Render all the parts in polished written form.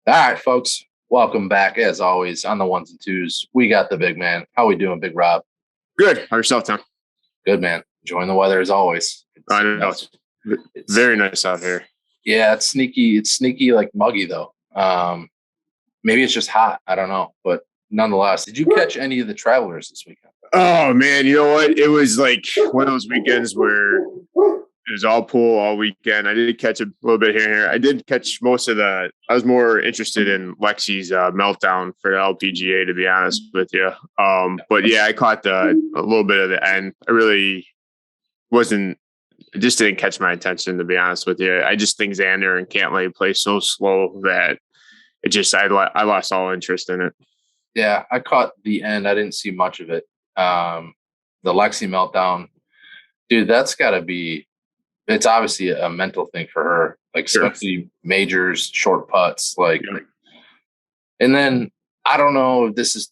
All right, folks. Welcome back. As always, on the ones and twos, we got the big man. How we doing, Big Rob? Good. How yourself, Tom? Good, man. Enjoying the weather as always. I know. It's very nice out here. Yeah, it's sneaky. It's sneaky, like muggy though. Maybe it's just hot. I don't know, but nonetheless, did you catch any of the Travelers this weekend? Oh man, you know what? It was like one of those weekends where it was all pool all weekend. I did catch a little bit here and here. I did catch most of the. I was more interested in Lexi's meltdown for the LPGA, to be honest with you. But yeah, I caught a little bit of the end. I really wasn't. It just didn't catch my attention, to be honest with you. I just think Xander and Cantlay play so slow that it just I lost all interest in it. Yeah, I caught the end. I didn't see much of it. The Lexi Meltdown, dude, that's got to be. It's obviously a mental thing for her, like especially majors, short putts, like. Yeah. And then I don't know if this is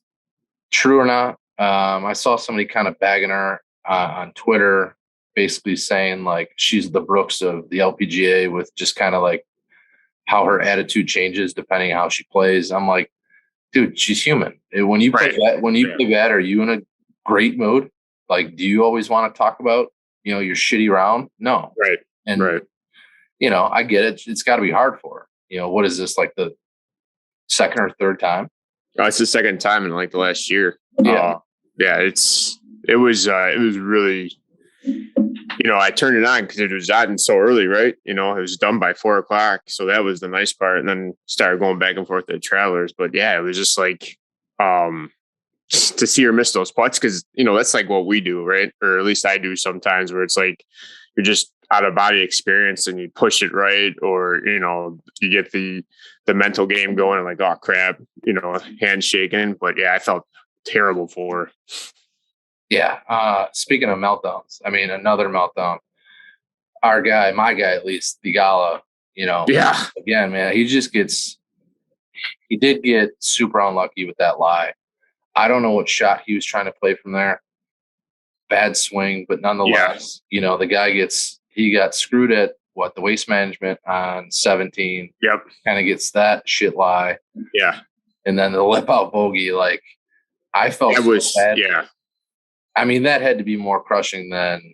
true or not. I saw somebody kind of bagging her on Twitter, basically saying like she's the Brooks of the LPGA with just kind of like how her attitude changes depending on how she plays. I'm like, dude, she's human. When you play bad, are you in a great mood? Like, do you always want to talk about, your shitty round? No. Right. And, I get it. It's got to be hard for her. What is this, like the second or third time? It's the second time in like the last year. Yeah. It was really, I turned it on because it was gotten so early, right? It was done by 4:00. So that was the nice part. And then started going back and forth to the Travelers. But yeah, it was just like, to see her miss those putts, because that's like what we do, right? Or at least I do sometimes, where it's like you're just out of body experience and you push it right, or you get the mental game going and like, oh crap, hand shaking. But yeah, I felt terrible for her. Yeah. Speaking of meltdowns, I mean, another meltdown. Our guy, my guy at least, Thigala, again, man, he did get super unlucky with that lie. I don't know what shot he was trying to play from there. Bad swing, but nonetheless, the guy got screwed at the waste management on 17. Yep. Kind of gets that shit lie. Yeah. And then the lip out bogey, like I felt bad. Yeah. I mean, that had to be more crushing than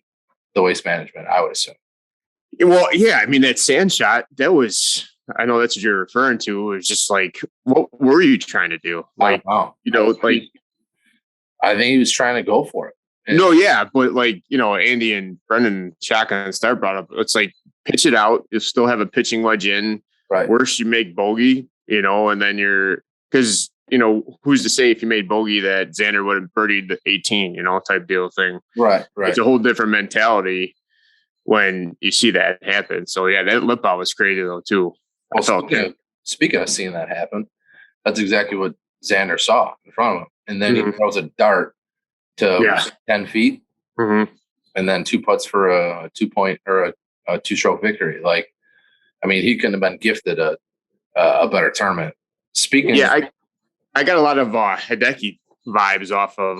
the waste management, I would assume. Well, yeah. I mean, that sand shot, that was, I know that's what you're referring to. It was just like, what were you trying to do? Like, I think he was trying to go for it. No, yeah. But like, Andy and Brendan Shotgun and Star brought up, it's like, pitch it out. You still have a pitching wedge in. Right. Worse, you make bogey, and then because, who's to say if you made bogey that Xander would have birdied the 18, type deal thing. Right. It's a whole different mentality when you see that happen. So yeah, that lip out was crazy though too. Well, speaking of seeing that happen, that's exactly what Xander saw in front of him. And then he throws a dart to 10 feet and then two putts for a 2-point or a 2-stroke victory. Like, I mean, he couldn't have been gifted a better tournament. I got a lot of Hideki vibes off of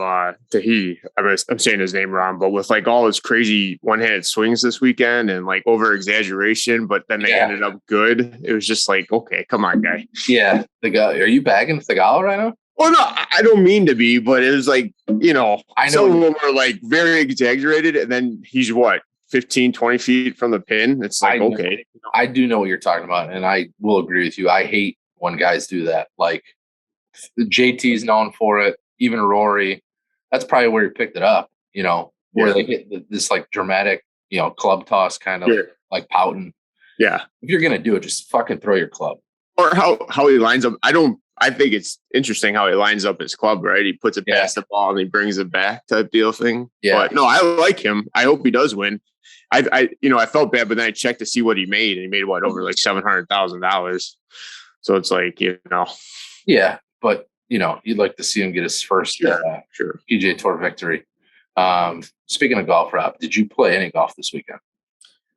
Tahi. I'm saying his name wrong, but with like all his crazy one-handed swings this weekend and like over exaggeration, but then they ended up good. It was just like, okay, come on, guy. Yeah, the guy. Are you bagging Thigala right now? Well, no, I don't mean to be, but it was like, I know some of them are like very exaggerated, and then he's 15, 20 feet from the pin. It's like, okay. I do know what you're talking about, and I will agree with you. I hate when guys do that. Like JT's known for it. Even Rory, that's probably where he picked it up, where they hit this like dramatic, club toss kind of like pouting. Yeah. If you're going to do it, just fucking throw your club. Or how he lines up. I think it's interesting how he lines up his club, right? He puts it past the ball and he brings it back type deal thing. Yeah. But no, I like him. I hope he does win. I felt bad, but then I checked to see what he made, and he made over like $700,000. So it's like, Yeah, but you'd like to see him get his first PGA Tour victory. Speaking of golf, Rob, did you play any golf this weekend?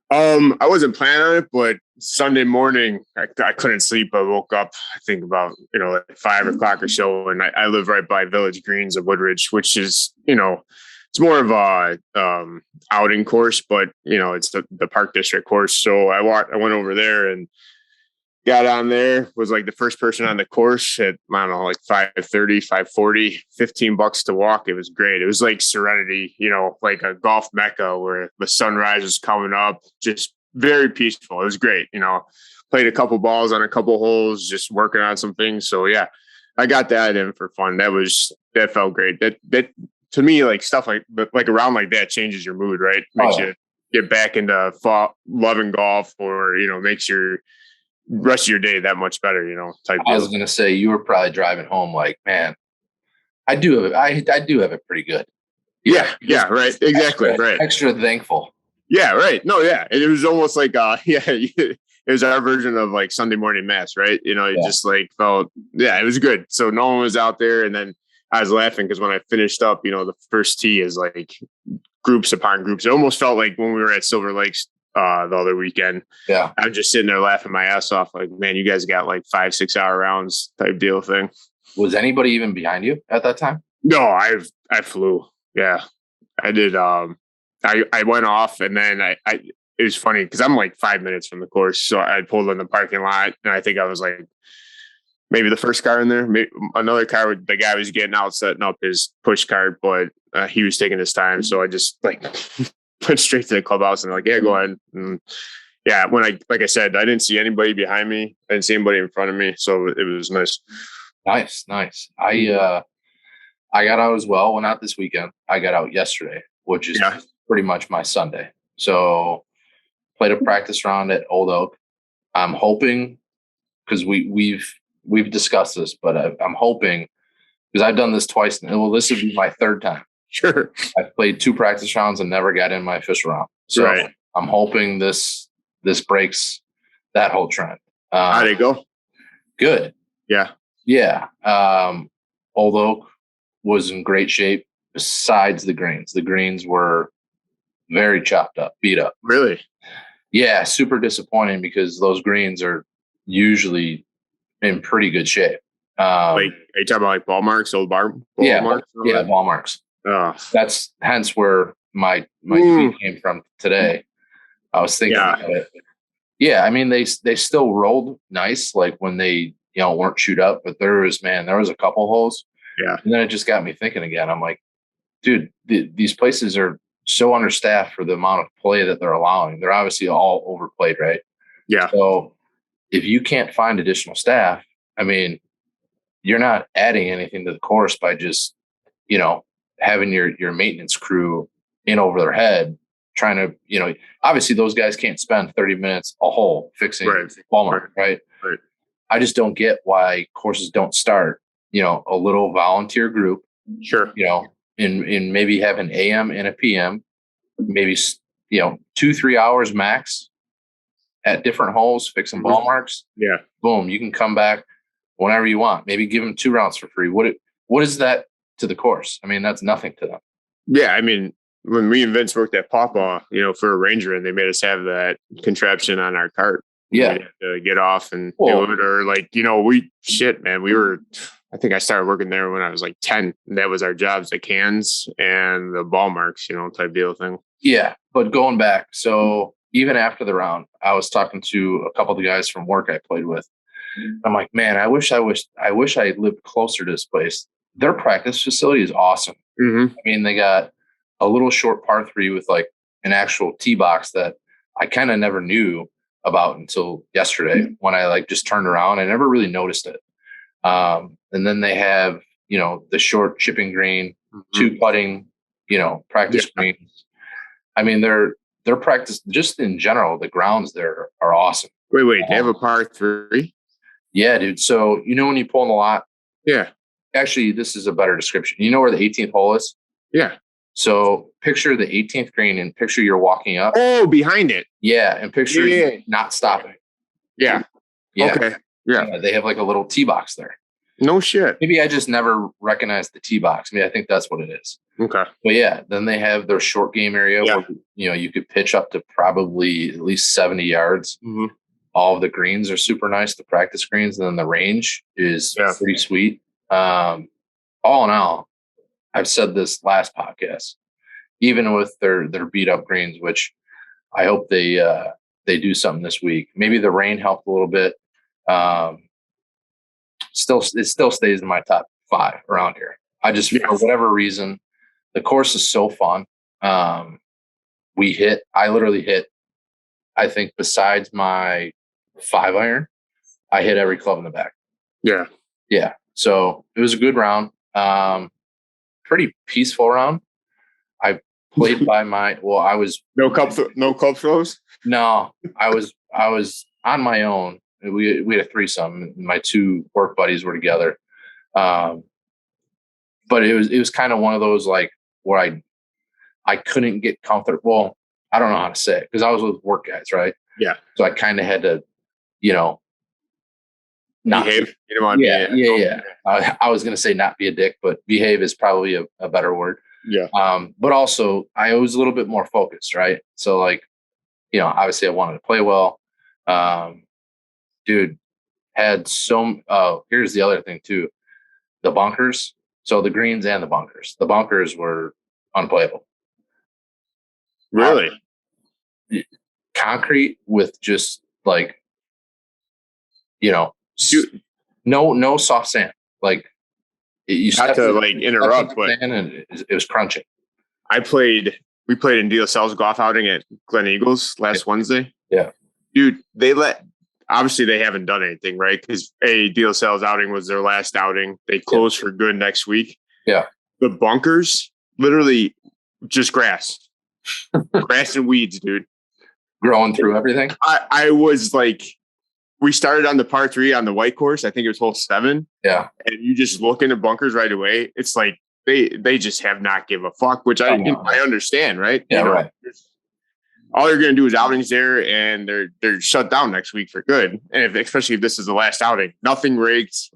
I wasn't planning on it, but Sunday morning I couldn't sleep. I woke up, I think about, at 5:00 or so. And I live right by Village Greens of Woodridge, which is, it's more of a outing course, but it's the Park District course. So I went over there and got on there, was like the first person on the course at, I don't know, like 5:30, 5:40, $15 to walk. It was great. It was like serenity, like a golf mecca where the sunrise is coming up, just very peaceful. It was great. Played a couple balls on a couple holes, just working on some things. So yeah, I got that in for fun. That felt great. That to me, like stuff like around like that changes your mood, right? Makes you get back into loving golf, or makes your rest of your day that much better, type I deal. was gonna say, you were probably driving home like, man, I do have it pretty good. Yeah, right. Exactly. Right. Extra thankful. Yeah, right. No, yeah. It was almost like it was our version of like Sunday morning mass, right? It just like felt, it was good. So no one was out there. And then I was laughing because when I finished up, the first tee is like groups upon groups. It almost felt like when we were at Silver Lakes the other weekend. Yeah. I'm just sitting there laughing my ass off. Like, man, you guys got like 5-6 hour rounds type deal thing. Was anybody even behind you at that time? No, I flew. Yeah, I did. I went off, and then it was funny because I'm like 5 minutes from the course. So I pulled in the parking lot, and I think I was like maybe the first car in there, maybe another car. The guy was getting out, setting up his push cart, but he was taking his time. So I just like went straight to the clubhouse and like, yeah, go ahead. And yeah, like I said, I didn't see anybody behind me. I didn't see anybody in front of me. So it was nice. Nice. I got out as well. Well, not this weekend. I got out yesterday, which is pretty much my Sunday. So played a practice round at Old Oak. I'm hoping, because we've discussed this, but I'm hoping, because I've done this twice. Well, this would be my third time. Sure. I've played 2 practice rounds and never got in my official round. So I'm hoping this breaks that whole trend. How'd it go? Good. Yeah. Yeah. Old Oak was in great shape besides the greens. The greens were very chopped up, beat up. Really? Yeah, super disappointing because those greens are usually in pretty good shape. Like, are you talking about like ball marks, old ball marks? Yeah, ball marks. Oh. That's hence where my tweet came from today. I was thinking about it. Yeah, I mean they still rolled nice, like when they weren't chewed up, but there was a couple holes. Yeah. And then it just got me thinking again. I'm like, dude, these places are so understaffed for the amount of play that they're allowing. They're obviously all overplayed, right? Yeah. So if you can't find additional staff, I mean, you're not adding anything to the course by just, having your maintenance crew in over their head trying to, obviously those guys can't spend 30 minutes a hole fixing ball mark, right? I just don't get why courses don't start, a little volunteer group. Sure. In maybe have an AM and a PM, maybe 2-3 hours max at different holes fixing ball marks. Yeah. Boom, you can come back whenever you want. Maybe give them 2 rounds for free. What is that to the course? I mean, that's nothing to them. Yeah, I mean, when me and Vince worked at Pawpaw, for a Ranger, and they made us have that contraption on our cart. Yeah. We had to get off and do it, or like, I think I started working there when I was like 10. And that was our jobs, the cans and the ball marks, type deal thing. Yeah. But going back, so even after the round, I was talking to a couple of the guys from work I played with. I'm like, man, I wish I lived closer to this place. Their practice facility is awesome. Mm-hmm. I mean, they got a little short par 3 with like an actual tee box that I kind of never knew about until yesterday when I like just turned around. I never really noticed it. And then they have, the short chipping green, 2 putting, practice greens. I mean, their practice just in general, the grounds there are awesome. Wait, they have a par 3? Yeah, dude. So, when you pull in the lot. Yeah. Actually, this is a better description. You know where the 18th hole is? Yeah. So picture the 18th green and picture you're walking up. Oh, behind it. Yeah. And picture you not stopping. Yeah. Okay. Yeah. They have like a little tee box there. No shit. Maybe I just never recognized the tee box. I think that's what it is. Okay. But yeah, then they have their short game area where, you could pitch up to probably at least 70 yards. Mm-hmm. All of the greens are super nice, the practice greens. And then the range is pretty sweet. All in all, I've said this last podcast, even with their beat up greens, which I hope they do something this week. Maybe the rain helped a little bit. It still stays in my top 5 around here. I just, for whatever reason, the course is so fun. I literally hit, I think besides my 5-iron, I hit every club in the back. Yeah. Yeah. So it was a good round. Pretty peaceful round. I played by my, I was no club throws. No, I was on my own. We had a threesome. My 2 work buddies were together. But it was kind of one of those like where I couldn't get comfortable. Well, I don't know how to say it because I was with work guys, right? Yeah. So I kind of had to, not behave. Yeah. I was going to say not be a dick, but behave is probably a better word. Yeah. But also I was a little bit more focused, right? So like, obviously I wanted to play well. Dude had here's the other thing too. The bunkers. So the greens and the bunkers were unplayable. Really? Concrete with just like, no soft sand. Like you have to like interrupt, but and it was crunching. We played in DSL's golf outing at Glen Eagles last Wednesday. Yeah. Dude, obviously they haven't done anything, right? Because DSL's outing was their last outing. They close for good next week. Yeah. The bunkers, literally just grass. Grass and weeds, dude. Growing through everything. I was like, we started on the par 3 on the white course. I think it was hole 7. Yeah. And you just look into bunkers right away. It's like they just have not give a fuck, which I understand, right? Yeah, right. All they're going to do is outings there, and they're shut down next week for good. And especially if this is the last outing, nothing raked,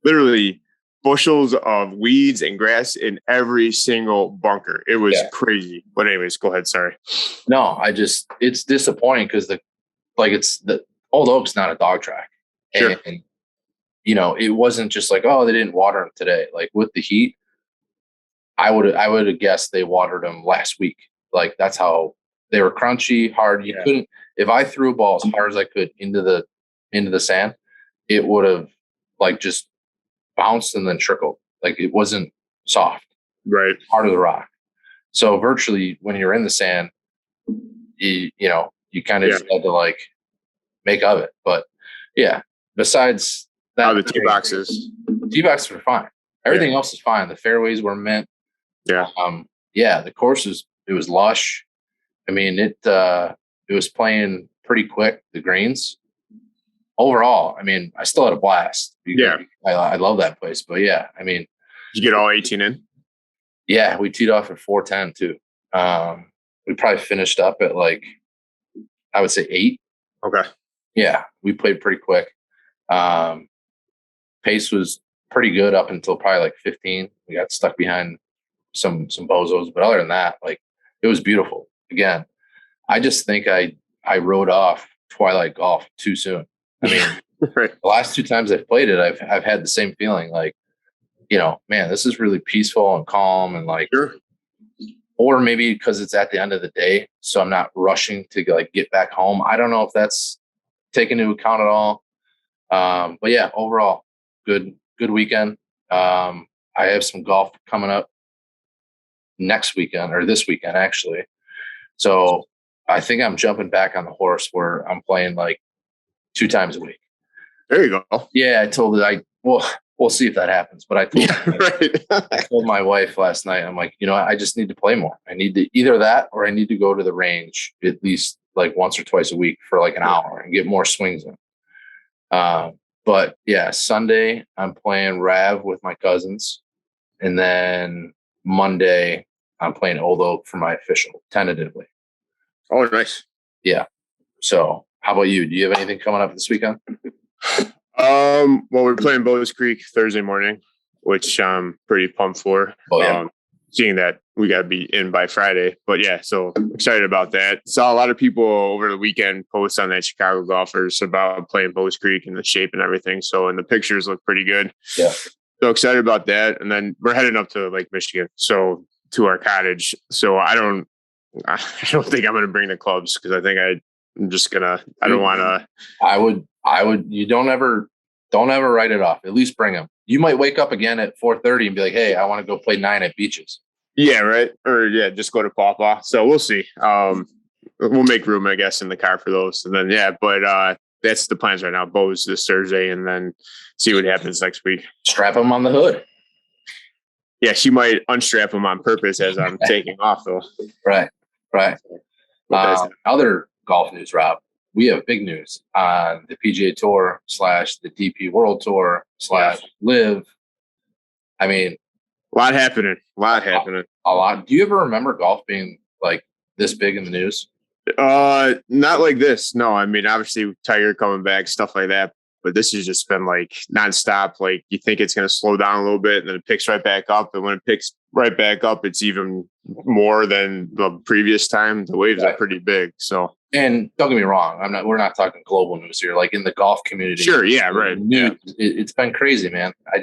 literally bushels of weeds and grass in every single bunker. It was crazy. But anyways, go ahead. Sorry. No, it's disappointing because the Old Oak's not a dog track. Sure. And it wasn't just like, oh, they didn't water them today. Like with the heat, I would have guessed they watered them last week. Like that's how they were crunchy, hard. You couldn't, if I threw a ball as hard as I could into the sand, it would have like just bounced and then trickled. Like it wasn't soft, right? Hard as a rock. So virtually when you're in the sand, you kind of just had to like make of it. But yeah, besides that, the tee boxes were fine. Everything else is fine. The fairways were mint. Yeah. The course it was lush. I mean, it was playing pretty quick, the greens. Overall, I mean, I still had a blast. I love that place. But yeah, I mean, did you get all 18 in? Yeah, we teed off at 410 too. We probably finished up at like, I would say 8. Okay. Yeah, we played pretty quick. Pace was pretty good up until probably like 15. We got stuck behind some bozos, but other than that, like it was beautiful. Again, I just think I rode off Twilight Golf too soon. I mean, right. The last 2 times I've played it, I've had the same feeling. Like, man, this is really peaceful and calm, and like, sure. Or maybe because it's at the end of the day, so I'm not rushing to like get back home. I don't know if that's taken into account at all. But yeah, overall, good weekend. I have some golf coming up next weekend, or this weekend actually. So I think I'm jumping back on the horse where I'm playing like 2 times a week. There you go. Yeah, I told it. We'll see if that happens. But I told my wife last night, I'm like, I just need to play more. I need to either that, or I need to go to the range at least like once or twice a week for like an hour and get more swings in. But yeah, Sunday I'm playing Rav with my cousins, and then Monday I'm playing Old Oak for my official tentatively. Oh, nice. Yeah. So how about you? Do you have anything coming up this weekend? Well, we're playing Bowes Creek Thursday morning, which I'm pretty pumped for. Oh, yeah. Seeing that we got to be in by Friday. But yeah, so excited about that. Saw a lot of people over the weekend post on that Chicago Golfers about playing Bowes Creek and the shape and everything. So, and the pictures look pretty good. Yeah. So excited about that. And then we're heading up to Lake Michigan, so to our cottage. So I don't think I'm going to bring the clubs because I think I'm just gonna. I don't want to. I would. You don't ever write it off. At least bring him. You might wake up again at 4:30 and be like, "Hey, I want to go play 9 at Beaches." Yeah, right. Or yeah, just go to Pawpaw. So we'll see. We'll make room, I guess, in the car for those. And then but that's the plans right now. Bo's this Thursday, and then see what happens next week. Strap him on the hood. Yeah, she might unstrap him on purpose as I'm taking off, though. Right. Other golf news, Rob. We have big news on the PGA Tour / the DP World Tour / Live. I mean, a lot happening. A lot. Do you ever remember golf being like this big in the news? Not like this. No, I mean, obviously Tiger coming back, stuff like that. But this has just been like nonstop. Like you think it's going to slow down a little bit, and then it picks right back up. And when it picks right back up, it's even more than the previous time. The waves are pretty big. So, and don't get me wrong, we're not talking global news here. Like in the golf community, sure, yeah, right. It's been crazy, man. I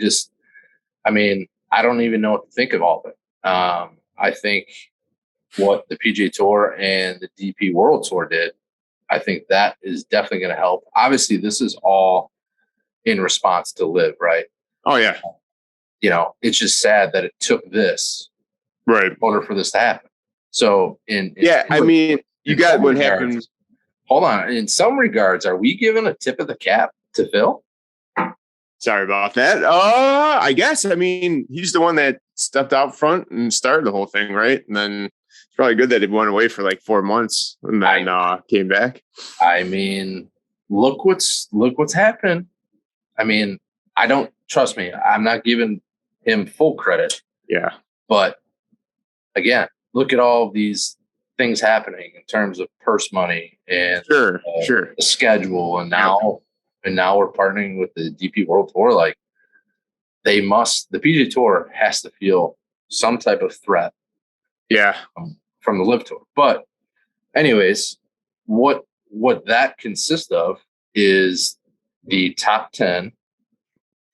don't even know what to think of all of it. I think what the PGA Tour and the DP World Tour did, I think that is definitely going to help. Obviously, this is all in response to Live, right? Oh, yeah. It's just sad that it took this in order for this to happen. So, you got what happened. Hold on. In some regards, are we giving a tip of the cap to Phil? Sorry about that. I guess. I mean, he's the one that stepped out front and started the whole thing, right? And then it's probably good that he went away for like 4 months and then came back. I mean, look what's happening. I mean, trust me, I'm not giving him full credit. Yeah. But again, look at all of these things happening in terms of purse money and the schedule, and now we're partnering with the DP World Tour. Like the PGA Tour has to feel some type of threat. Yeah. From the Live Tour. But anyways, what that consists of is the top 10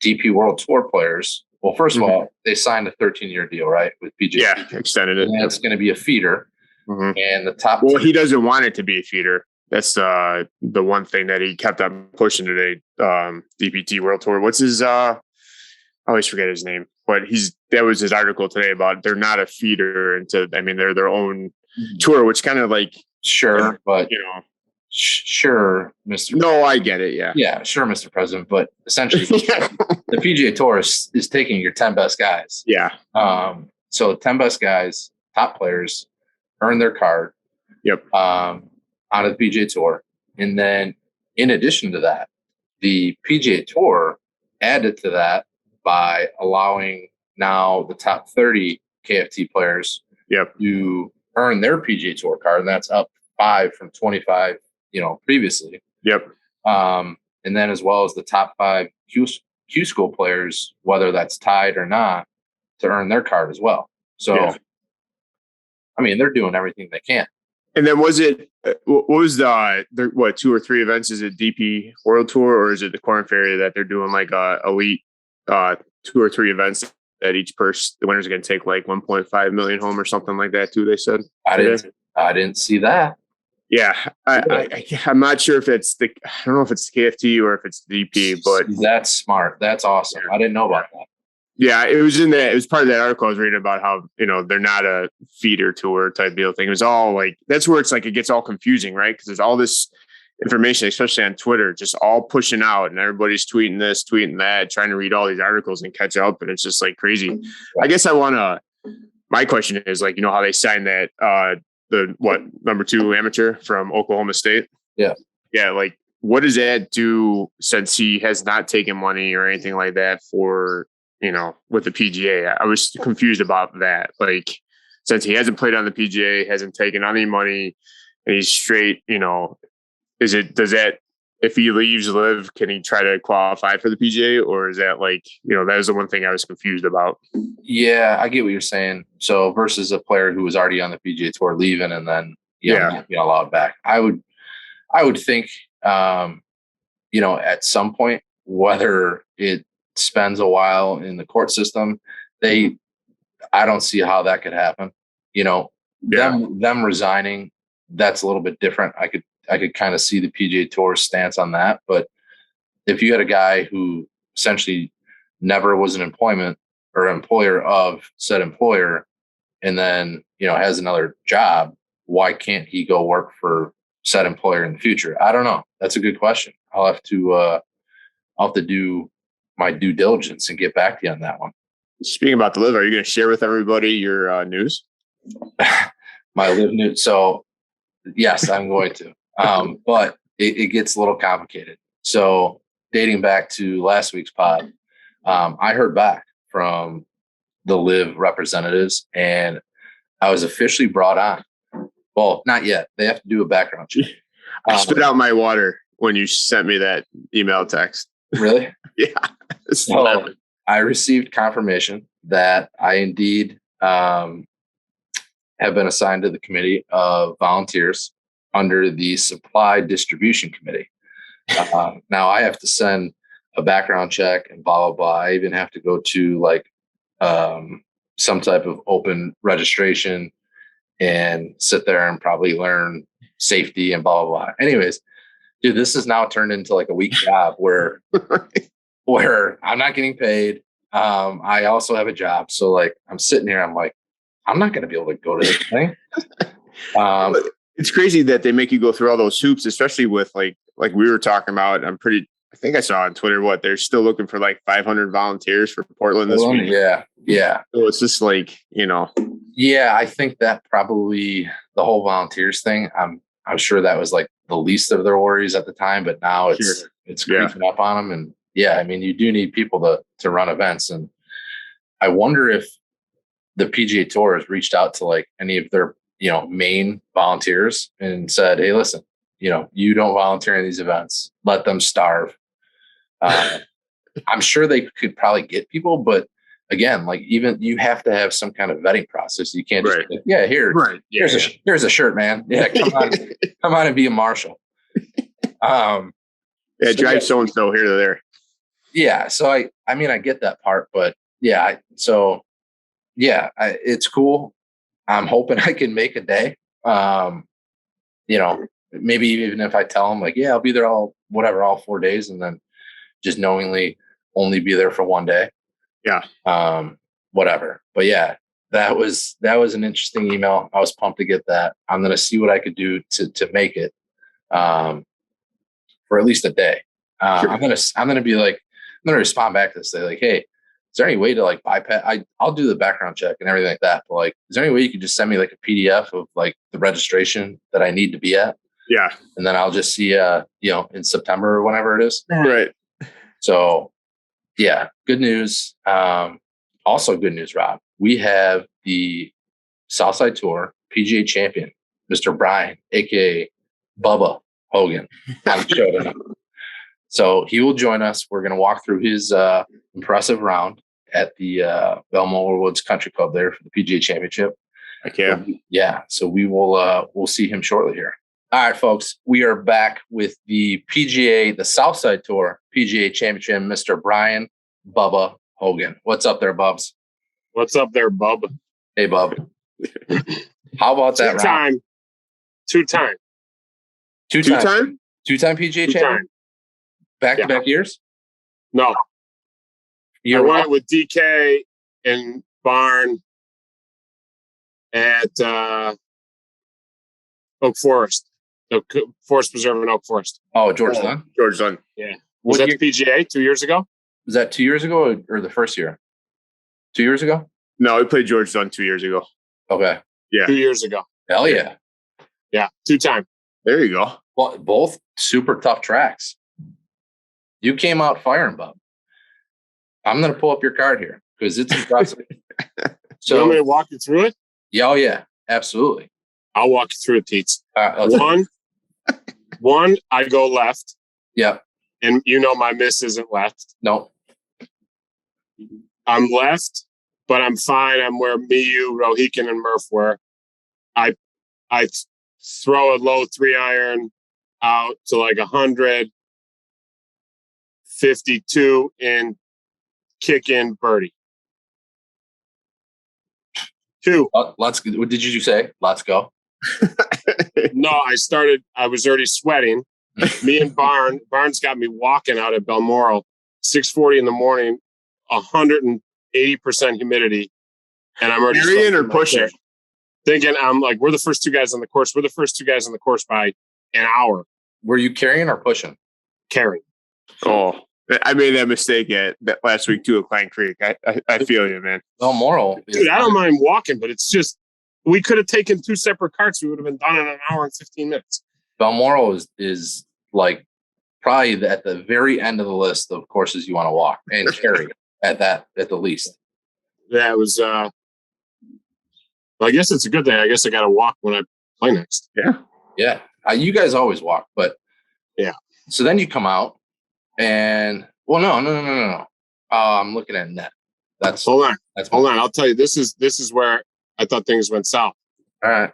DP World Tour players. Well, first of all, they signed a 13-year deal, right, with PGA. Yeah, extended it. And it's going to be a feeder. Mm-hmm. And the top. Well, he doesn't want it to be a feeder. That's the one thing that he kept on pushing today. DPT World Tour. What's his? I always forget his name. But that was his article today about they're not a feeder into. I mean, they're their own tour, which kind of like sure, but sure, Mr. No, I get it. Yeah, sure, Mr. President. But essentially, the PGA Tour is taking your 10 best guys. Yeah. So 10 best guys, top players, earn their card. Yep. Out of the PGA Tour, and then in addition to that, the PGA Tour added to that by allowing now the top 30 KFT players to earn their PGA Tour card, and that's up 5 from 25, previously. Yep. And then as well as the top 5 Q School players, whether that's tied or not, to earn their card as well. So, I mean, they're doing everything they can. And then what was the 2 or 3 events? Is it DP World Tour or is it the Corn Ferry that they're doing like elite 2 or 3 events that each person, the winner's going to take like 1.5 million home or something like that too, they said. I didn't see that. Yeah. I'm not sure if it's I don't know if it's the KFT or if it's the DP, but that's smart. That's awesome. I didn't know about that. Yeah, it was it was part of that article I was reading about how, they're not a feeder tour type deal thing. It was all like, that's where it's like, it gets all confusing, right? Because there's all this information, especially on Twitter, just all pushing out and everybody's tweeting this, tweeting that, trying to read all these articles and catch up. And it's just like crazy. Right. I guess my question is like, how they signed that, number 2 amateur from Oklahoma State? Yeah. Yeah. Like, what does that do since he has not taken money or anything like that for, with the PGA? I was confused about that. Like, since he hasn't played on the PGA, hasn't taken any money, and he's straight, does that, if he leaves Live, can he try to qualify for the PGA? Or is that like, that was the one thing I was confused about. Yeah, I get what you're saying. So versus a player who was already on the PGA Tour leaving and then, not being allowed back. I would think, at some point, whether it spends a while in the court system, I don't see how that could happen. Them resigning, that's a little bit different. I could kind of see the PGA Tour stance on that. But if you had a guy who essentially never was an employment or employer of said employer, and then, has another job, why can't he go work for said employer in the future? I don't know. That's a good question. I'll have to do my due diligence and get back to you on that one. Speaking about the live, are you going to share with everybody your news? My live news. So yes, I'm going to. But it gets a little complicated. So dating back to last week's pod, I heard back from the live representatives, and I was officially brought on. Well, not yet. They have to do a background check. I spit out my water when you sent me that email text. Really? Yeah. So I received confirmation that I indeed have been assigned to the committee of volunteers under the supply distribution committee. Now I have to send a background check and blah, blah, blah. I even have to go to some type of open registration and sit there and probably learn safety and blah, blah, blah. Anyways, dude, this has now turned into like a week job where I'm not getting paid. I also have a job. So like, I'm sitting here, I'm like, I'm not going to be able to go to this thing. It's crazy that they make you go through all those hoops, especially with like we were talking about. I think I saw on Twitter they're still looking for like 500 volunteers for Portland this week. Yeah. So it's just like, Yeah, I think that probably the whole volunteers thing, I'm sure that was like the least of their worries at the time, but now it's creeping up on them. And yeah, I mean, you do need people to run events. And I wonder if the PGA Tour has reached out to like any of their, main volunteers and said, hey, listen, you don't volunteer in these events, let them starve. I'm sure they could probably get people, but again, like even you have to have some kind of vetting process. You can't just here's a shirt, man. Yeah, come on and be a marshal. Drive so and so here to there. Yeah, so I mean I get that part, but yeah, it's cool. I'm hoping I can make a day. Maybe even if I tell them like, yeah, I'll be there all 4 days, and then just knowingly only be there for one day. Yeah. Whatever. But yeah, that was an interesting email. I was pumped to get that. I'm going to see what I could do to make it, for at least a day. Sure. I'm going to respond back to this day. Like, hey, is there any way to like bypass? I'll do the background check and everything like that. But like, is there any way you could just send me like a PDF of like the registration that I need to be at? Yeah. And then I'll just see, in September or whenever it is. Right. So yeah, good news. Also good news, Rob. We have the Southside Tour PGA champion, Mr. Brian, aka Bubba Hogan, on the show tonight. So he will join us. We're going to walk through his impressive round at the Belmore Woods Country Club there for the PGA Championship. Okay. Yeah. So we will we'll see him shortly here. All right, folks. We are back with the PGA, the Southside Tour PGA Championship, Mr. Brian Bubba Hogan. What's up there, Bubs? What's up there, Bub? Hey, Bub. How about that round? Two-time PGA champion? Back-to-back years? No. I went with DK and Barn at Oak Forest. The Forest Preserve in Oak Forest. Oh, George Dunn? George Dunn. Yeah. Was that the PGA 2 years ago? Was that 2 years ago or the first year? 2 years ago? No, we played George Dunn 2 years ago. Okay. Yeah. 2 years ago. Hell yeah. Yeah. Two-time. There you go. Well, both super tough tracks. You came out firing, Bub. I'm going to pull up your card here because it's impressive. So, you want me to walk you through it? Yeah, oh yeah, absolutely. I'll walk you through it, Pete. One, I go left. Yeah. And my miss isn't left. No. I'm left, but I'm fine. I'm where me, you, Rohican, and Murph were. I throw a low 3-iron out to like 152 and kick in birdie. Two. Let's. What did you say? Let's go. No, I was already sweating. Me and Barnes got me walking out at Balmoral, 6:40 in the morning, 180% humidity. And I'm already carrying or pushing. Thinking, I'm like, we're the first two guys on the course. We're the first two guys on the course by an hour. Were you carrying or pushing? Carrying. Oh, I made that mistake at that last week too at Klein Creek. I feel you, man. Balmoral. Dude, I don't mind walking, but it's just, we could have taken two separate carts. We would have been done in an hour and 15 minutes. Balmoral is like probably at the very end of the list of courses you want to walk and carry at the least. Yeah, it was, well, I guess it's a good thing. I guess I got to walk when I play next. Yeah. Yeah. You guys always walk, but yeah. So then you come out and, well, no. I'm looking at net. Hold on. I'll tell you, this is where I thought things went south. All right.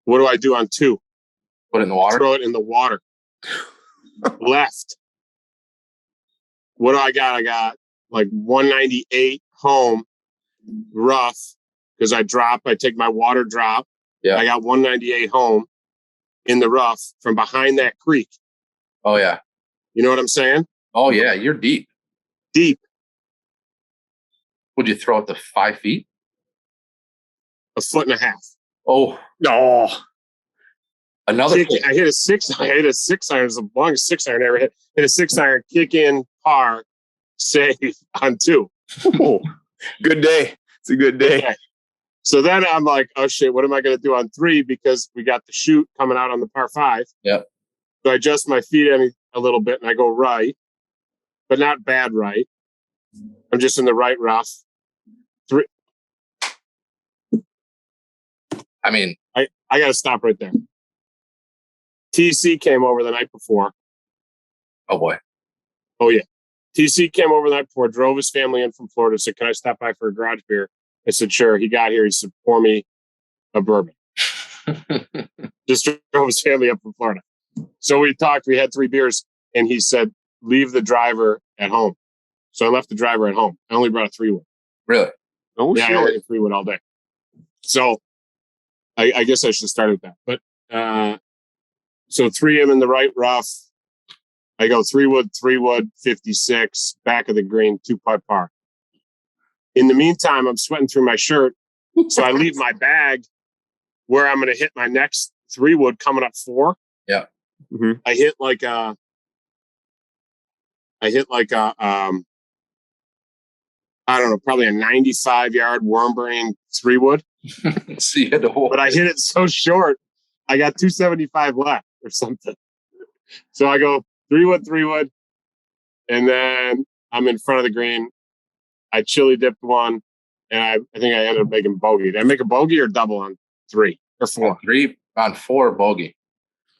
What do I do on 2? Put it in the water? Throw it in the water. Left. What do I got? I got like 198 home, rough, because I take my water drop. Yeah. I got 198 home in the rough from behind that creek. Oh, yeah. You know what I'm saying? Oh, yeah. You're deep. Deep. Would you throw it to 5 feet? 1.5 feet. Oh. No. Another kick. I hit a 6 iron. It's the longest 6 iron I ever hit. Hit a 6 iron, kick in, par, save on 2. Oh, good day. It's a good day. Okay. So then I'm like, oh shit, what am I going to do on 3? Because we got the chute coming out on the par 5. Yep. So I adjust my feet a little bit and I go right, but not bad right. I'm just in the right rough. 3. I mean, I got to stop right there. TC came over the night before. Oh boy. Oh yeah. TC came over the night before, drove his family in from Florida, said, can I stop by for a garage beer? I said, sure. He got here. He said, pour me a bourbon. Just drove his family up from Florida. So we talked, we had 3 beers, and he said, leave the driver at home. So I left the driver at home. I only brought a 3-wood. Really? Oh, yeah, shit. I only had a 3-wood all day. So I guess I should start with that. But so 3 in the right rough. I go 3-wood, 56, back of the green, 2-putt par. In the meantime, I'm sweating through my shirt. So I leave my bag where I'm going to hit my next 3-wood coming up 4. Yeah. Mm-hmm. I hit like a I don't know, probably a 95-yard worm brain 3-wood. So you had to hold. But I hit it so short, I got 275 left or something. So I go 3-wood, and then I'm in front of the green. I chili dipped 1, and I think I ended up making bogey. Did I make a bogey or double on 3 or 4? On 3, on 4 bogey.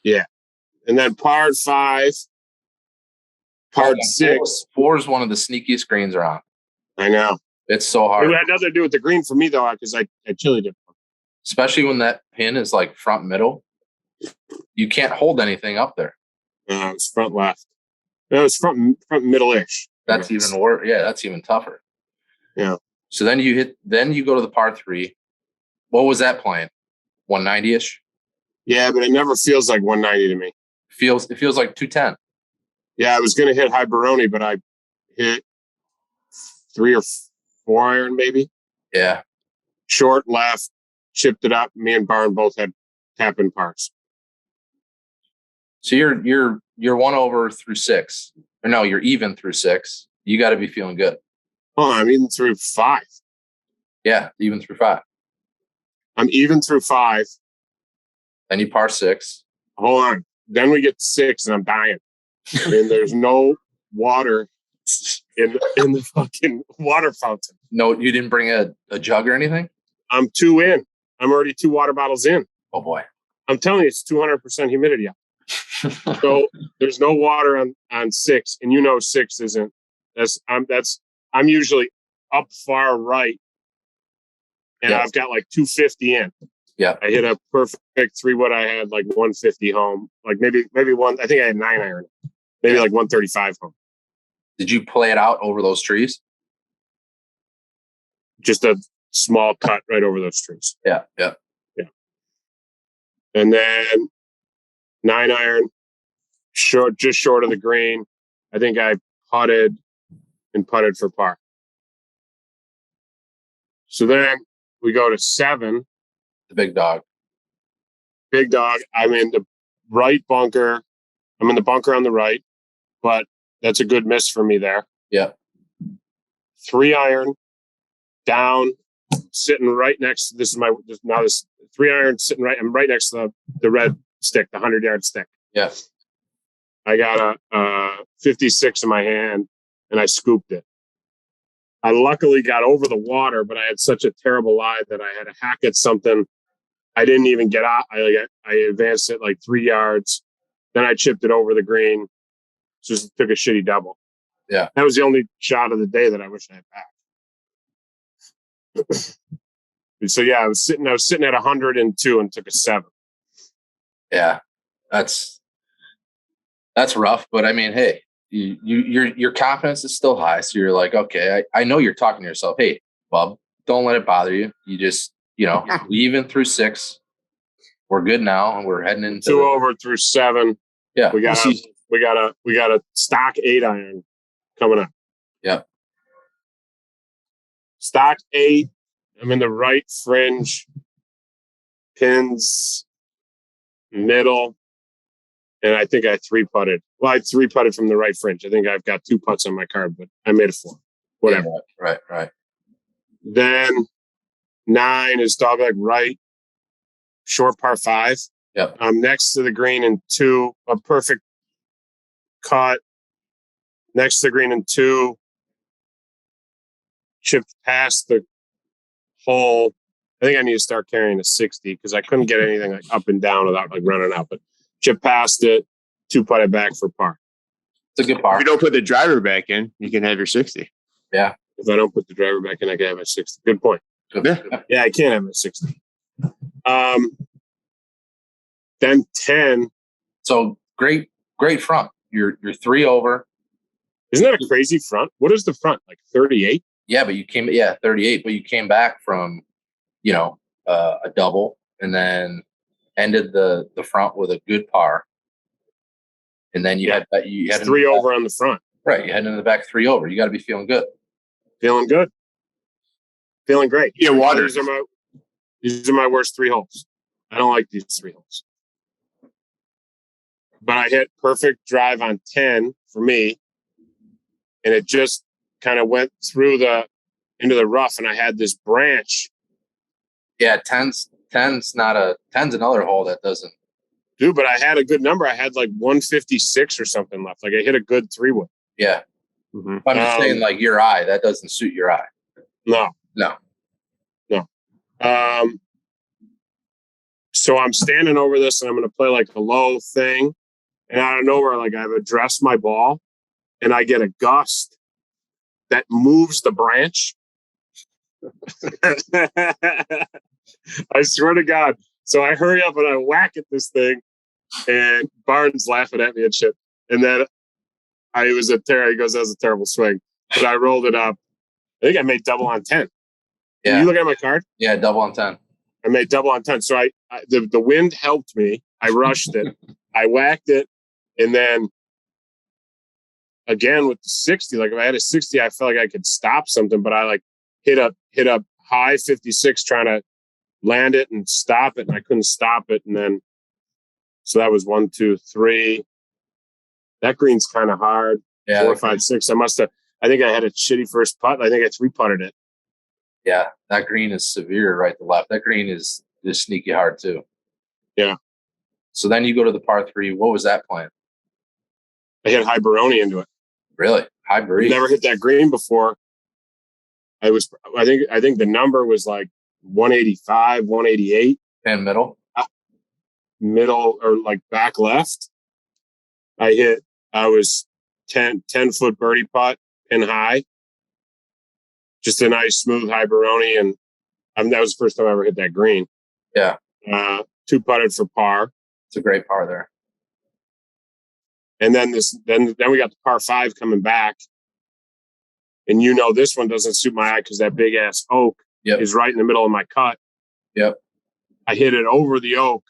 Yeah. And then par 5, par 6. 4 is one of the sneakiest greens around. I know. It's so hard. It had nothing to do with the green for me, though, because I chili dipped 1. Especially when that pin is like front middle. You can't hold anything up there. It was front left. No, it was front middle-ish. That's even worse. Yeah, that's even tougher. Yeah. So then you go to the par 3. What was that playing? 190-ish? Yeah, but it never feels like 190 to me. It feels like 210. Yeah, I was going to hit high Baroni, but I hit 3 or 4 iron maybe. Yeah. Short left, chipped it up. Me and Barn both had tap-in pars. So you're 1 over through 6. Or no, you're even through 6. You got to be feeling good. Oh, I'm even through 5. Yeah, even through 5. I'm even through 5. Then you par 6. Hold on. Then we get to 6, and I'm dying. And there's no water in the fucking water fountain. No, you didn't bring a jug or anything? I'm 2 in. I'm already 2 water bottles in. Oh, boy. I'm telling you, it's 200% humidity out. So there's no water on 6, and 6 isn't. I'm usually up far right, and yeah. I've got like 250 in. Yeah, I hit a perfect 3-wood. I had like 150 home, like maybe one. I think I had 9 iron, maybe like 135 home. Did you play it out over those trees? Just a small cut right over those trees. Yeah. And then 9-iron, just short of the green. I think I putted for par. So then we go to 7. The big dog. Big dog. I'm in the right bunker. I'm in the bunker on the right, but that's a good miss for me there. Yeah. 3-iron down, sitting right next to this 3-iron sitting right. I'm right next to the red stick, the 100-yard stick. Yeah. I got a 56 in my hand, and I scooped it. I luckily got over the water, but I had such a terrible lie that I had to hack at something. I didn't even get out. I advanced it like 3 yards. Then I chipped it over the green. Just took a shitty double. Yeah. That was the only shot of the day that I wish I had back. So yeah, I was sitting at 102 and took a 7. Yeah. That's rough, but I mean, hey, your confidence is still high. So you're like, okay, I know you're talking to yourself. Hey, bub, don't let it bother you. You just, even through 6. We're good now, and we're heading into 2 over through 7. Yeah, we got a stock 8-iron coming up. Yeah, stock 8. I'm in the right fringe, pins, middle, and I think I 3-putted. Well, I 3-putted from the right fringe. I think I've got 2 putts on my card, but I made a 4. Whatever. Yeah, right. Then 9 is dogleg right, short par 5. Yep. I'm next to the green in 2, a perfect cut. Next to the green in 2, chipped past the hole. I think I need to start carrying a 60 because I couldn't get anything like up and down without like running out. But chip past it, 2-putted back for par. It's a good par. If you don't put the driver back in, you can have your 60. Yeah. If I don't put the driver back in, I can have a 60. Good point. Yeah, I can't have a 60. Then 10. So great front. You're 3 over. Isn't that a crazy front? What is the front? Like 38? Yeah, but 38. But you came back from, a double, and then ended the front with a good par. And then you had 3 over on the front. Right, you head into the back 3 over. You got to be feeling good. Feeling good. Feeling great. Yeah, water. These are my worst 3 holes. I don't like these 3 holes. But I hit perfect drive on 10 for me, and it just kind of went through into the rough, and I had this branch. Yeah, 10's another hole that doesn't. Dude, but I had a good number. I had like 156 or something left. Like I hit a good 3-wood. Yeah. Mm-hmm. I'm just saying, like your eye, that doesn't suit your eye. No. So I'm standing over this, and I'm going to play like a low thing. And out of nowhere, like I've addressed my ball, and I get a gust that moves the branch. I swear to God. So I hurry up and I whack at this thing, and Barnes laughing at me and shit. And then he goes, that was a terrible swing. But I rolled it up. I think I made double on 10. Yeah. Are you looking at my card? Yeah, double on 10. I made double on 10. So the wind helped me. I rushed it. I whacked it. And then again with the 60, like if I had a 60, I felt like I could stop something, but I like hit up high 56 trying to land it and stop it, and I couldn't stop it. And then so that was 1, 2, 3. That green's kind of hard. Yeah, 4, 5, 6. I think I had a shitty first putt. I think I 3-putted it. Yeah, that green is severe right to left. That green is sneaky hard too. Yeah. So then you go to the par 3. What was that plan? I hit high Baroni into it. Really? High Baroni? Never hit that green before. I think the number was like 185, 188. And Middle or like back left. I was 10-foot birdie putt pin high. Just a nice smooth high Baroni, and that was the first time I ever hit that green. Yeah. 2-putted for par. It's a great par there. And then we got the par 5 coming back. And this one doesn't suit my eye because that big ass oak is right in the middle of my cut. Yep. I hit it over the oak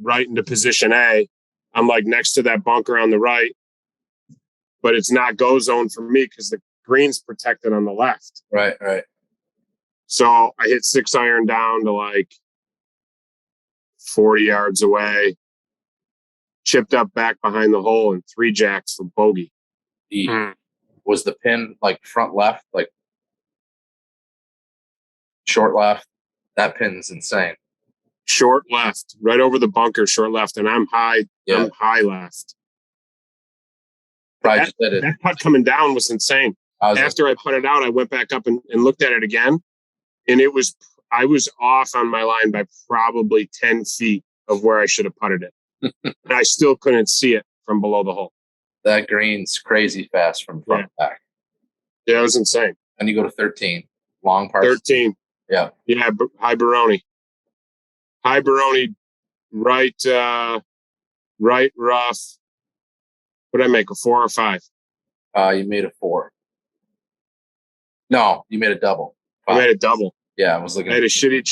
right into position A. I'm like next to that bunker on the right, but it's not go zone for me because the green's protected on the left. Right. So I hit 6-iron down to like 40 yards away, chipped up back behind the hole, and 3 jacks for bogey. Was the pin like front left, like short left? That pin's insane. Short left, right over the bunker, short left, and I'm high. Yeah. I'm high left. Probably just did it. That putt coming down was insane. After I put it out, I went back up and looked at it again, and I was off on my line by probably 10 feet of where I should have putted it. And I still couldn't see it from below the hole. That green's crazy fast from front to back. Yeah, it was insane. And you go to 13, long par. 13. Yeah. Yeah, high Baroni. High Baroni, right rough. What did I make, a 4 or 5? You made a 4. No, you made a double. 5. I made a double. Yeah, I was looking. I had a shitty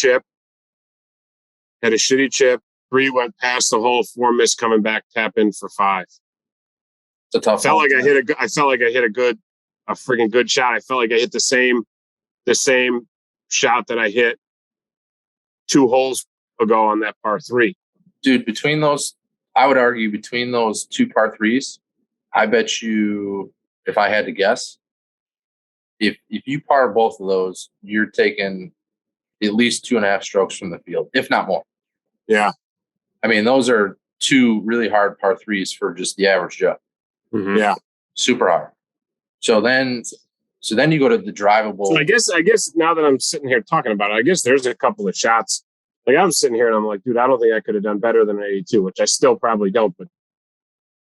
chip. 3 went past the hole, 4 missed coming back, tap in for 5. It's a tough. I felt like I hit a freaking good shot. I felt like I hit the same shot that I hit 2 holes ago on that par 3. Dude, I would argue between those 2 par 3s, I bet you, if I had to guess, if you par both of those, you're taking at least 2.5 strokes from the field, if not more. Yeah. I mean, those are 2 really hard par 3s for just the average Joe. Mm-hmm. Yeah. Super hard. So then you go to the drivable. So I guess now that I'm sitting here talking about it, I guess there's a couple of shots. Like I'm sitting here and I'm like, dude, I don't think I could have done better than an 82, which I still probably don't, but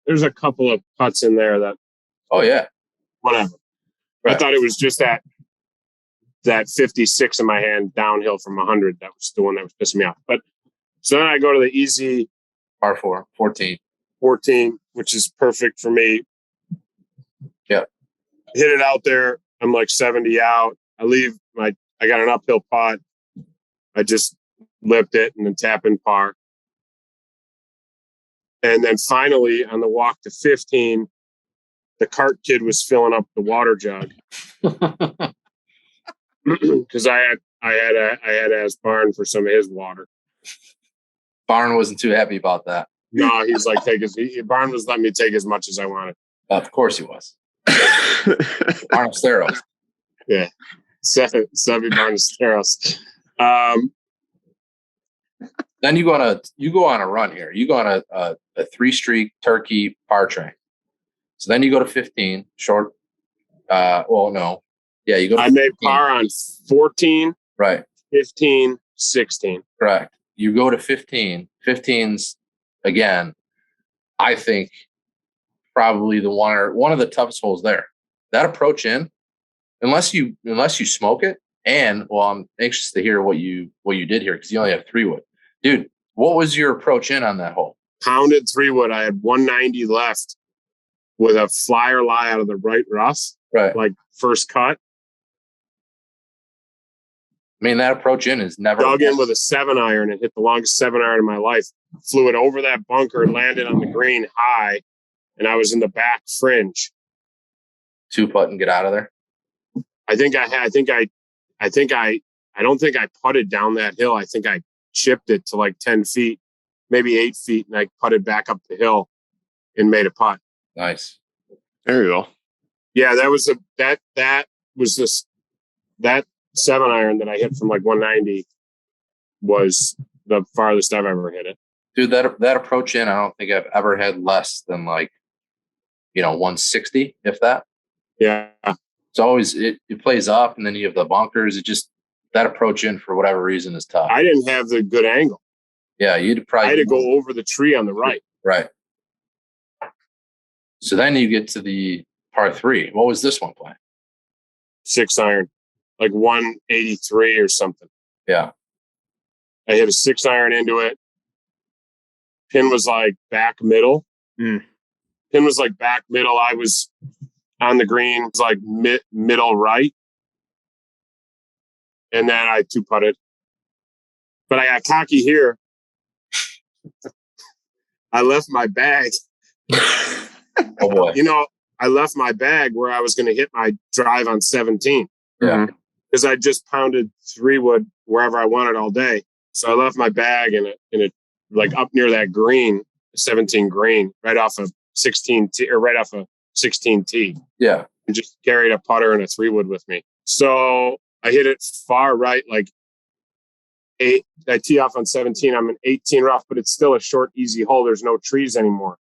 there's a couple of putts in there that, oh yeah, whatever. Right. I thought it was just that 56 in my hand downhill from 100. That was the one that was pissing me off. But so then I go to the easy par 4, 14, which is perfect for me. Yeah. Hit it out there. I'm like 70 out. I got an uphill putt. I just lipped it and then tap in par. And then finally on the walk to 15, the cart kid was filling up the water jug. Because I had asked Barn for some of his water. Barn wasn't too happy about that. No, he's like, Barn was letting me take as much as I wanted. Of course he was. Barnesteros. Yeah. Seven Barnesteros. Then you go on a run here. You go on a 3-streak turkey par train. So then you go to 15 short. Well, no. Yeah, you go to I 15. Made par on 14. Right. 15, 16. Correct. You go to 15. 15's again, I think probably one of the toughest holes there. That approach in, unless you smoke it, and well, I'm anxious to hear what you did here because you only have 3 wood. Dude, what was your approach in on that hole? Pounded 3 wood. I had 190 left with a flyer lie out of the right rough. Right. Like first cut. I mean, that approach in is never dug in with a 7-iron and hit the longest 7-iron in my life. Flew it over that bunker, landed on the green high, and I was in the back fringe. 2-putt and get out of there. I don't think I putted down that hill. I think I chipped it to like 10 feet, maybe 8 feet, and I putted back up the hill and made a putt. Nice. There you go. Yeah, that was that 7-iron that I hit from like 190 was the farthest I've ever hit it. Dude, that approach in, I don't think I've ever had less than 160, if that. Yeah. It's always, it plays up and then you have the bunkers. That approach in for whatever reason is tough. I didn't have the good angle. Yeah, I had to go over the tree on the right. Right. So then you get to the par 3. What was this one playing? 6-iron, like 183 or something. Yeah. I hit a 6-iron into it. Pin was like back middle. Pin was like back middle. I was on the green. It was like middle right. And then I 2-putted. But I got cocky here. I left my bag. Oh boy. I left my bag where I was going to hit my drive on 17. Yeah. Because I just pounded 3-wood wherever I wanted all day. So I left my bag in it like up near that green, 17 green, right off of 16T or right off of 16T. Yeah. And just carried a putter and a 3-wood with me. So I hit it far right, like 8. I tee off on 17. I'm an 18 rough, but it's still a short, easy hole. There's no trees anymore.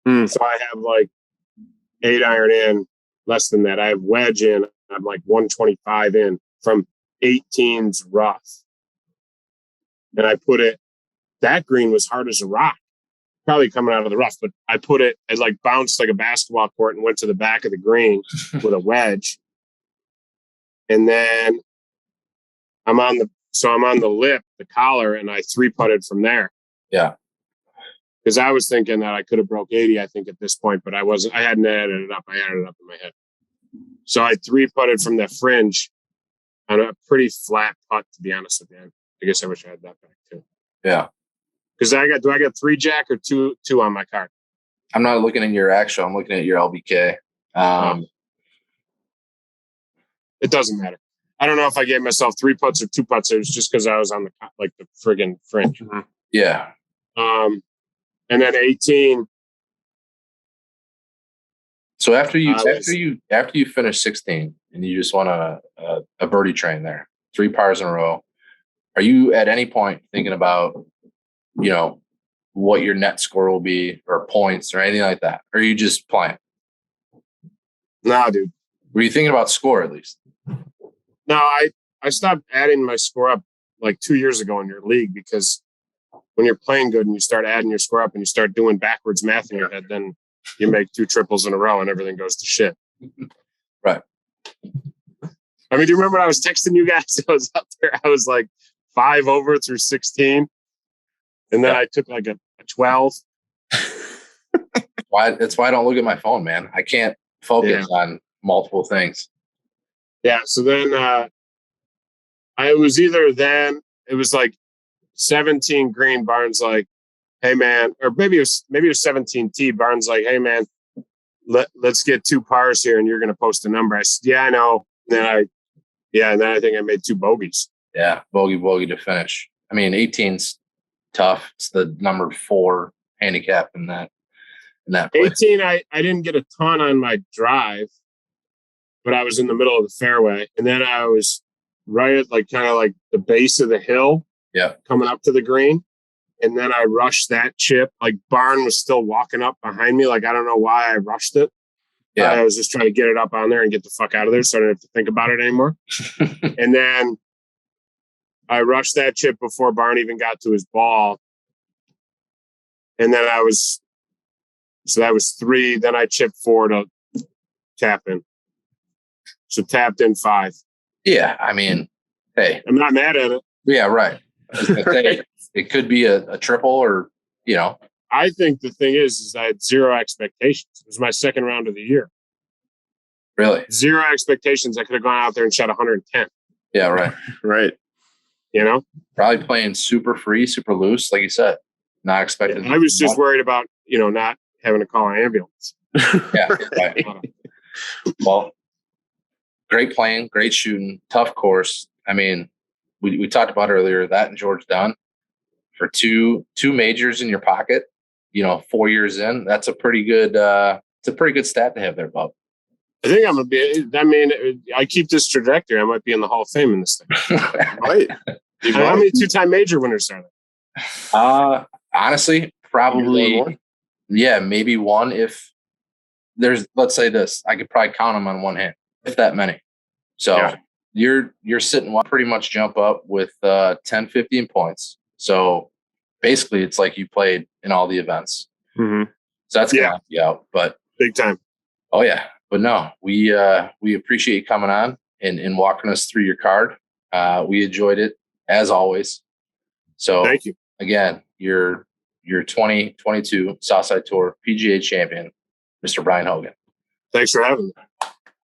So I have like 8 iron in, less than that. I have wedge in. I'm like 125 in from 18's rough. And I put it, that green was hard as a rock, probably coming out of the rough, but I put it, it like bounced like a basketball court and went to the back of the green with a wedge. And then I'm on the lip, the collar, and I 3-putted from there. Yeah. Because I was thinking that I could have broke 80, I think, at this point, but I hadn't added it up. I added it up in my head. So I 3-putted from the fringe on a pretty flat putt, to be honest with you. I guess I wish I had that back too. Yeah. Because do I got 3 jack or two on my card? I'm not looking at your actual. I'm looking at your LBK. It doesn't matter. I don't know if I gave myself 3 putts or 2 putts. It was just because I was on the friggin' fringe. Yeah. And then 18. So after you finish 16 and you just want a birdie train there, 3 pars in a row, are you at any point thinking about, what your net score will be or points or anything like that? Or are you just playing? Nah, dude. Were you thinking about score at least? No, I stopped adding my score up like 2 years ago in your league, because when you're playing good and you start adding your score up and you start doing backwards math in your head, then you make 2 triples in a row and everything goes to shit. Right. I mean, do you remember when I was texting you guys? I was up there. I was like 5 over through 16. And then I took like a 12. That's why I don't look at my phone, man. I can't focus on multiple things. Yeah. So then it was like 17 green. Barnes like, hey man, or maybe it was 17 T. Barnes like, hey man, let's get 2 pars here and you're going to post a number. I said, yeah, I know. And then I think I made 2 bogeys. Yeah. Bogey to finish. I mean, 18's tough. It's the number 4 handicap in that place. 18, I didn't get a ton on my drive, but I was in the middle of the fairway. And then I was right at like kind of like the base of the hill. Yeah. Coming up to the green. And then I rushed that chip. Like Barn was still walking up behind me. Like, I don't know why I rushed it. Yeah. I was just trying to get it up on there and get the fuck out of there so I didn't have to think about it anymore. And then I rushed that chip before Barn even got to his ball. And then that was 3. Then I chipped 4 to tap in. So tapped in 5. Yeah. I mean, hey. I'm not mad at it. Yeah, right. I was gonna say, it could be a triple or, I think the thing is I had 0 expectations. It was my second round of the year. Really? 0 expectations. I could have gone out there and shot 110. Yeah, right. Right. Probably playing super free, super loose, like you said. Not expecting. I was just worried about, not having to call an ambulance. Yeah. Right. Well, great playing, great shooting, tough course. I mean, we talked about earlier that and George Dunn for two majors in your pocket, 4 years in, that's a pretty good, it's a pretty good stat to have there, Bob. I think I'm going to be, I mean, I keep this trajectory. I might be in the Hall of Fame in this thing. Right. How many 2-time major winners are there? Honestly, probably, maybe 1. If there's, let's say this, I could probably count them on 1 hand, if that many. So you're sitting pretty much jump up with 10, 15 points. So basically it's like you played in all the events. Mm-hmm. So that's gonna help you out, but big time. Oh yeah. But no, we appreciate you coming on and walking us through your card. We enjoyed it as always. So thank you again. Your 2022 Southside Tour PGA champion, Mr. Brian Hogan. Thanks for having me.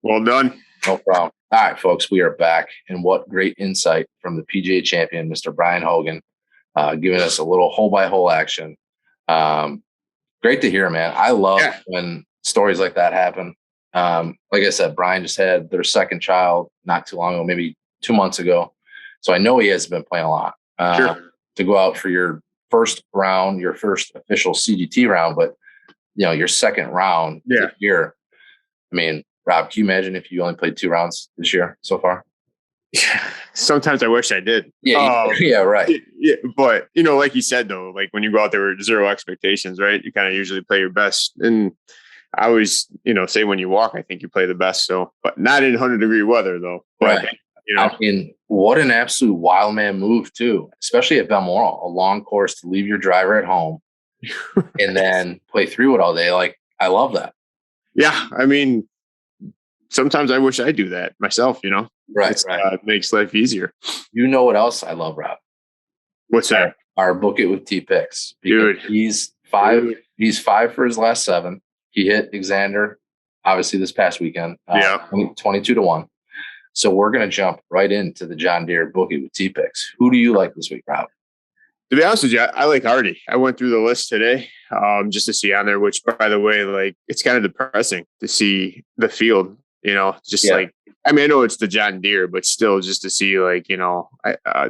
Well done. No problem. All right, folks, we are back. And what great insight from the PGA champion, Mr. Brian Hogan, giving us a little hole-by-hole action Great to hear, man. I love when stories like that happen. Like I said, Brian just had their second child not too long ago, maybe 2 months ago. So I know he has been playing a lot. To go out for your first round, your first official CGT round, but your second round this year. I mean, Rob, can you imagine if you only played 2 rounds this year so far? Sometimes I wish I did. Yeah, right. Yeah, but like you said though, like when you go out there with zero expectations, right? You kind of usually play your best. And I always, say when you walk, I think you play the best. So, but not in 100-degree weather though. But, right. I mean, what an absolute wild man move too, especially at Balmoral, a long course to leave your driver at home and then play 3-wood all day. Like, I love that. Yeah. I mean, sometimes I wish I do that myself, Right. It makes life easier. You know what else I love, Rob? What's that? Our Book It with T picks. Dude. He's 5. Dude. He's 5 for his last 7. He hit Xander, obviously, this past weekend. 22-1. So we're going to jump right into the John Deere Book It with T picks. Who do you like this week, Rob? To be honest with you, I like Hardy. I went through the list today just to see on there, which, by the way, like it's kind of depressing to see the field, like, I mean, I know it's the John Deere, but still just to see like,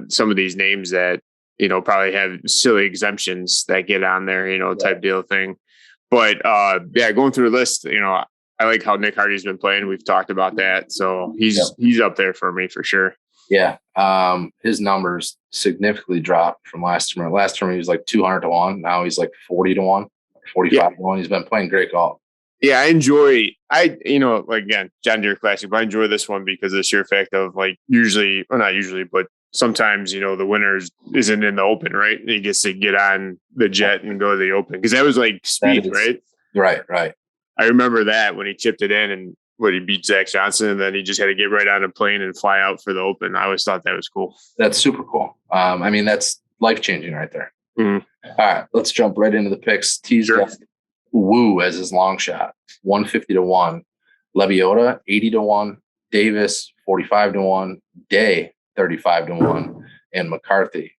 some of these names that, probably have silly exemptions that get on there, type deal thing. But going through the list, I like how Nick Hardy's been playing. We've talked about that. So he's up there for me for sure. Yeah. His numbers significantly dropped from last term. Last term he was like 200-1. Now he's like 40-1, 45-1. He's been playing great golf. Yeah, I enjoy like again, John Deere Classic, but I enjoy this one because of the sheer fact of like not usually, but sometimes, the winner isn't in the Open, right? He gets to get on the jet and go to the Open because that was like speed, right? Right. I remember that when he chipped it in and he beat Zach Johnson, and then he just had to get right on a plane and fly out for the Open. I always thought that was cool. That's super cool. I mean, that's life-changing right there. Mm-hmm. All right, let's jump right into the picks. T's got Wu as his long shot, 150-1. Lebiota, 80-1. Davis, 45-1. Day, 35-1. And McCarthy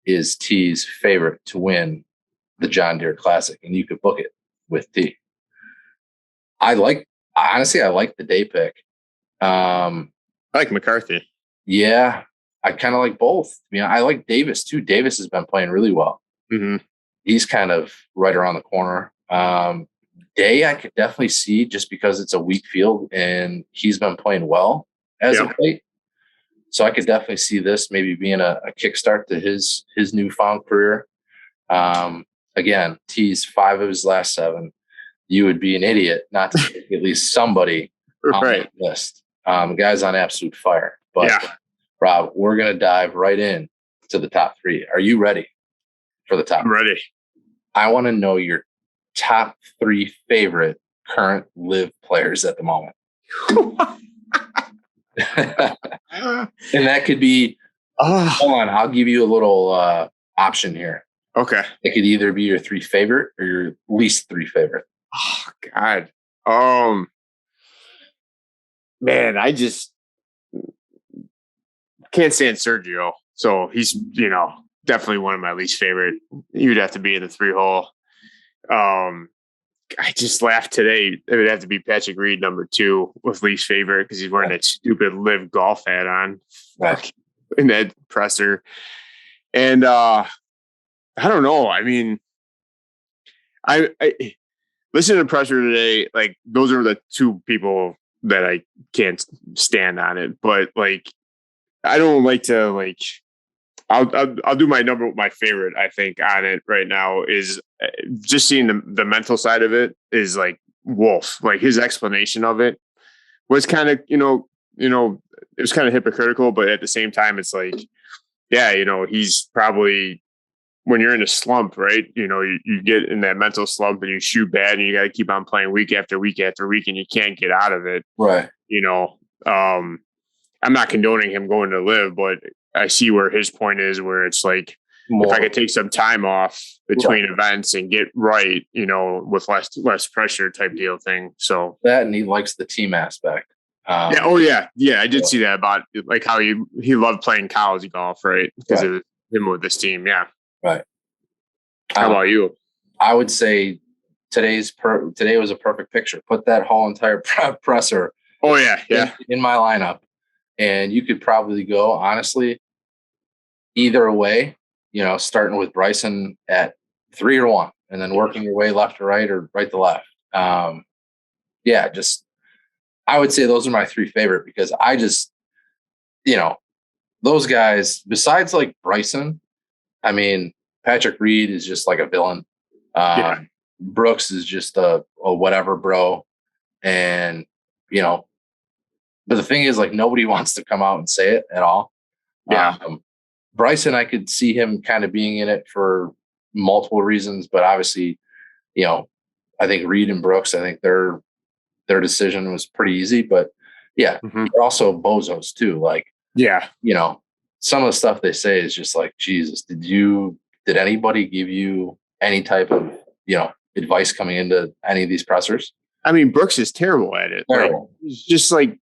is T's favorite to win the John Deere Classic, and you could book it with T. Honestly, I like the Day pick. I like McCarthy. Yeah, I kind of like both. I like Davis too. Davis has been playing really well. Mm-hmm. He's kind of right around the corner. Day, I could definitely see just because it's a weak field and he's been playing well as of late. So I could definitely see this maybe being a kickstart to his newfound career. Again, T's 5 of his last 7. You would be an idiot not to take at least somebody on that list. The guy's on absolute fire. But Rob, we're going to dive right in to the top 3. Are you ready for the top? I'm ready. I want to know your top 3 favorite current live players at the moment. And that could be, hold on, I'll give you a little option here. Okay. It could either be your 3 favorite or your least 3 favorite. Oh, God. Man, I just can't stand Sergio. So he's, definitely one of my least favorite. You'd have to be in the 3-hole. I just laughed today. It would have to be Patrick Reed, number 2, with least favorite because he's wearing that stupid live golf hat on in that presser. And I don't know. I mean, I listened to the presser today. Like those are the 2 people that I can't stand on it. But like, I don't like to like. I'll do my favorite, I think, on it right now is just seeing the mental side of it is like Wolf. Like his explanation of it was kind of, it was kind of hypocritical, but at the same time, it's like, he's probably, when you're in a slump, right? You get in that mental slump and you shoot bad and you got to keep on playing week after week after week and you can't get out of it. Right. I'm not condoning him going to live, but I see where his point is, where it's like, if I could take some time off between events and get right, with less pressure type deal thing. So that, and he likes the team aspect. I did see that about like how he loved playing college golf, right? Because of him with this team. Yeah. Right. How about you? I would say today was a perfect picture. Put that whole entire presser Oh yeah. in my lineup, and you could probably go honestly either way. Starting with Bryson at 3 or 1, and then working your way left to right or right to left. Just I would say those are my 3 favorite, because I just, those guys, besides like Bryson, I mean, Patrick Reed is just like a villain. Brooks is just a whatever bro. And, but the thing is, like, nobody wants to come out and say it at all. Yeah. Bryson, I could see him kind of being in it for multiple reasons, but obviously, I think Reed and Brooks, I think their decision was pretty easy, but they're also bozos too. Like, some of the stuff they say is just like, Jesus, did anybody give you any type of, advice coming into any of these pressers? I mean, Brooks is terrible at it. Terrible. Like, he's just like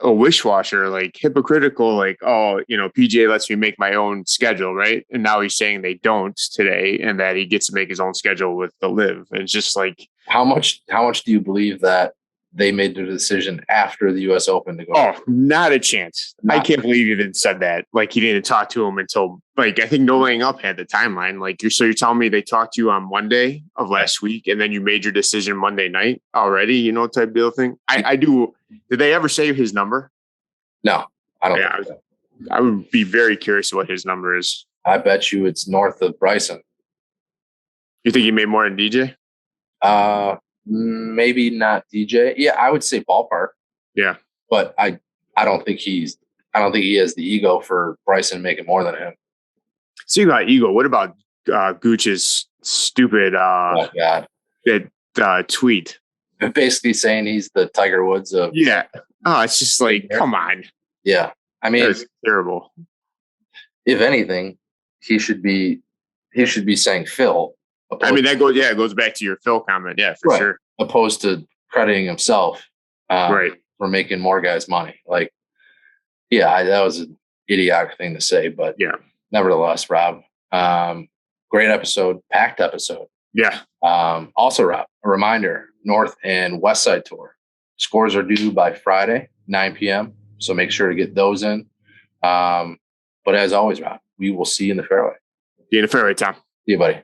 a wishwasher, like hypocritical, like, PGA lets me make my own schedule, right? And now he's saying they don't today, and that he gets to make his own schedule with the Live. And it's just like, how much do you believe that they made the decision after the U.S. Open to go? Oh, not a chance. I can't believe you didn't said that. Like, he didn't talk to him until, like, I think No Laying Up had the timeline. Like, you're telling me they talked to you on Monday of last week, and then you made your decision Monday night already, type deal thing. I do. Did they ever say his number? No, I don't think so. I would be very curious what his number is. I bet you it's north of Bryson. You think he made more than DJ? Maybe not DJ. Yeah, I would say ballpark. Yeah, but I don't think he has the ego for Bryson making more than him. So you got ego. What about Gooch's stupid tweet? Basically saying he's the Tiger Woods of it's just like, come on. Yeah, I mean, it's terrible. If anything, he should be saying Phil. I mean, it goes back to your Phil comment. Yeah, for sure. Opposed to crediting himself for making more guys money. Like, that was an idiotic thing to say, but nevertheless, Rob, great episode, packed episode. Yeah. Also, Rob, a reminder, North and West Side Tour. Scores are due by Friday, 9 p.m. So make sure to get those in. But as always, Rob, we will see you in the fairway. See you in the fairway, Tom. See you, buddy.